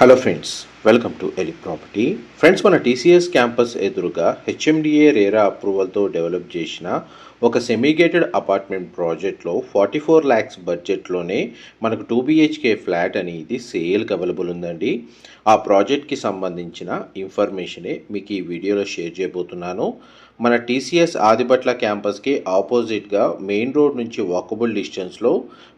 Hello friends, welcome to Eli property. Friends, మన TCS campus ఎదురుగా HMDA RERA అప్రూవల్తో develop చేసిన ఒక సెమీగేటెడ్ అపార్ట్మెంట్ ప్రాజెక్ట్లో 44 lakhs బడ్జెట్లోనే మనకు 2 BHK ఫ్లాట్ అనేది సేల్కి అవైలబుల్ ఉందండి. ఆ ప్రాజెక్ట్కి సంబంధించిన ఇన్ఫర్మేషనే మీకు ఈ వీడియోలో షేర్ చేయబోతున్నాను. మన టీసీఎస్ ఆదిబట్ల క్యాంపస్కి ఆపోజిట్గా మెయిన్ రోడ్ నుంచి వాకబుల్ డిస్టెన్స్లో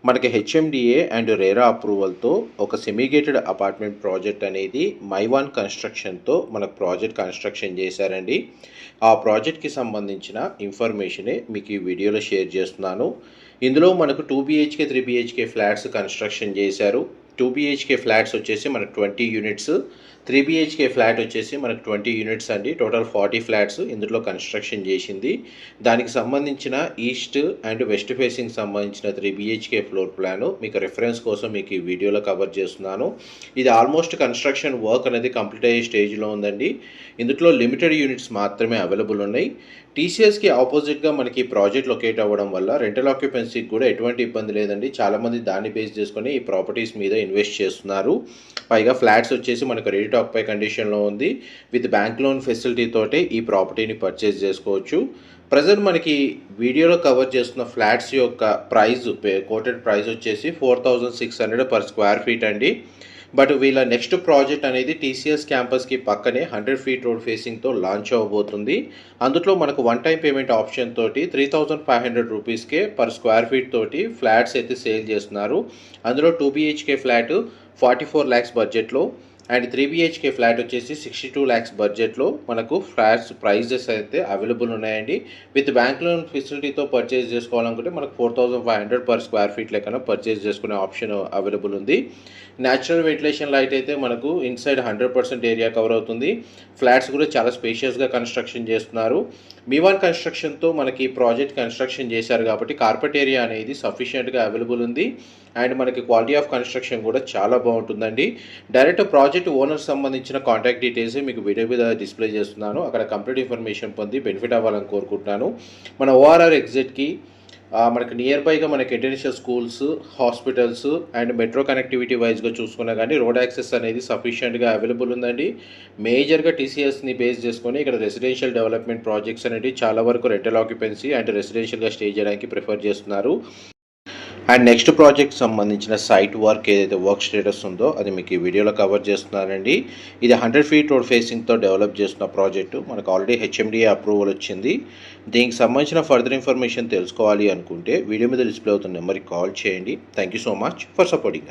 మనకి హెచ్ఎండిఏ అండ్ రేరా అప్రూవల్తో ఒక సెమీగేటెడ్ అపార్ట్మెంట్ ప్రాజెక్ట్ అనేది మైవాన్ కన్స్ట్రక్షన్తో మనకు ప్రాజెక్ట్ కన్స్ట్రక్షన్ చేశారండి. ఆ ప్రాజెక్ట్కి సంబంధించిన ఇన్ఫర్మేషనే మీకు ఈ వీడియోలో షేర్ చేస్తున్నాను. ఇందులో మనకు 2 BHK 3 BHK ఫ్లాట్స్ కన్స్ట్రక్షన్ చేశారు. 2 BHK ఫ్లాట్స్ వచ్చేసి మనకు 20 యూనిట్స్, 3 BHK ఫ్లాట్ వచ్చేసి మనకు 20 యూనిట్స్ అండి. టోటల్ 40 ఫ్లాట్స్ ఇందులో కన్స్ట్రక్షన్ చేసింది. దానికి సంబంధించిన ఈస్ట్ అండ్ వెస్ట్ ఫేసింగ్ సంబంధించిన 3 BHK ఫ్లోర్ ప్లాన్ మీకు రెఫరెన్స్ కోసం మీకు ఈ వీడియోలో కవర్ చేస్తున్నాను. ఇది ఆల్మోస్ట్ కన్స్ట్రక్షన్ వర్క్ అనేది కంప్లీట్ అయ్యే స్టేజ్లో ఉందండి. ఇందులో లిమిటెడ్ యూనిట్స్ మాత్రమే అవైలబుల్ ఉన్నాయి. టీసీఎస్కి ఆపోజిట్గా మనకి ప్రాజెక్ట్ లొకేట్ అవ్వడం వల్ల రెంటల్ ఆక్యుపెన్సీకి కూడా ఎటువంటి ఇబ్బంది లేదండి. చాలామంది దాన్ని బేస్ చేసుకొని ఈ ప్రాపర్టీస్ మీద ఇన్వెస్ట్ చేస్తున్నారు. పైగా ఫ్లాట్స్ వచ్చేసి మనకు రెడీ టు ఆక్యుపై కండిషన్లో ఉంది. విత్ బ్యాంక్ లోన్ ఫెసిలిటీ తోటి ఈ ప్రాపర్టీని పర్చేస్ చేసుకోవచ్చు. ప్రజెంట్ మనకి వీడియోలో కవర్ చేస్తున్న ఫ్లాట్స్ యొక్క ప్రైస్, కోటెడ్ ప్రైస్ వచ్చేసి 4,600 per square feet అండి. బట్ వీళ్ళ నెక్స్ట్ ప్రాజెక్ట్ అనేది టీసీఎస్ క్యాంపస్కి పక్కనే 100 feet రోడ్ ఫేసింగ్తో లాంచ్ అవ్వబోతుంది. అందులో మనకు వన్ టైం పేమెంట్ ఆప్షన్ తోటి 3,500 రూపీస్కే పర్ స్క్వేర్ ఫీట్ తోటి ఫ్లాట్స్ అయితే సేల్ చేస్తున్నారు. అందులో 2 BHK ఫ్లాట్ 44 lakhs బడ్జెట్లో అండ్ 3 BHK ఫ్లాట్ వచ్చేసి 62 lakhs బడ్జెట్లో మనకు ఫ్లాట్స్ ప్రైజెస్ అయితే అవైలబుల్ ఉన్నాయండి. విత్ బ్యాంక్ లోన్ ఫెసిలిటీతో పర్చేస్ చేసుకోవాలనుకుంటే మనకు 4,500 per square feet లెక్కన పర్చేస్ చేసుకునే ఆప్షన్ అవైలబుల్ ఉంది. న్యాచురల్ వెంటిలేషన్ లైట్ అయితే మనకు ఇన్సైడ్ 100% ఏరియా కవర్ అవుతుంది. ఫ్లాట్స్ కూడా చాలా స్పేషియస్గా కన్స్ట్రక్షన్ చేస్తున్నారు. మీవాన్ కన్స్ట్రక్షన్తో మనకి ప్రాజెక్ట్ కన్స్ట్రక్షన్ చేశారు కాబట్టి కార్పెట్ ఏరియా అనేది సఫిషియెంట్గా అవైలబుల్ ఉంది. అండ్ మనకి క్వాలిటీ ఆఫ్ కన్స్ట్రక్షన్ కూడా చాలా బాగుంటుందండి. డైరెక్ట్ ప్రాజెక్ట్ ఓనర్ సంబంధించిన కాంటాక్ట్ డీటెయిల్స్ మీకు వీడియో మీద డిస్ప్లే చేస్తున్నాను. అక్కడ కంప్లీట్ ఇన్ఫర్మేషన్ పొంది బెనిఫిట్ అవ్వాలని కోరుకుంటున్నాను. మన ORR ఎగ్జిట్కి మనకి నియర్ బైగా మనకి international schools, hospitals and metro connectivity వైజ్గా చూసుకున్నా కానీ రోడ్ యాక్సెస్ అనేది సఫిషియెంట్గా అవైలబుల్ ఉందండి. మేజర్గా టీసీఎస్ని బేస్ చేసుకొని ఇక్కడ రెసిడెన్షియల్ డెవలప్మెంట్ ప్రాజెక్ట్స్ అనేవి చాలా వరకు రెంటల్ ఆక్యుపెన్సీ అండ్ రెసిడెన్షియల్గా స్టే చేయడానికి ప్రిఫర్ చేస్తున్నారు. అండ్ నెక్స్ట్ ప్రాజెక్ట్ సంబంధించిన సైట్ వర్క్ ఏదైతే వర్క్ స్టేటస్ ఉందో అది మీకు ఈ వీడియోలో కవర్ చేస్తున్నానండి. ఇది 100 feet రోడ్ ఫేసింగ్తో డెవలప్ చేస్తున్న ప్రాజెక్టు. మనకు ఆల్రెడీ హెచ్ఎండిఏ అప్రూవల్ వచ్చింది. దీనికి సంబంధించిన ఫర్దర్ ఇన్ఫర్మేషన్ తెలుసుకోవాలి అనుకుంటే వీడియో మీద డిస్ప్లే అవుతున్న నెంబర్కి కాల్ చేయండి. Thank you so much for supporting us.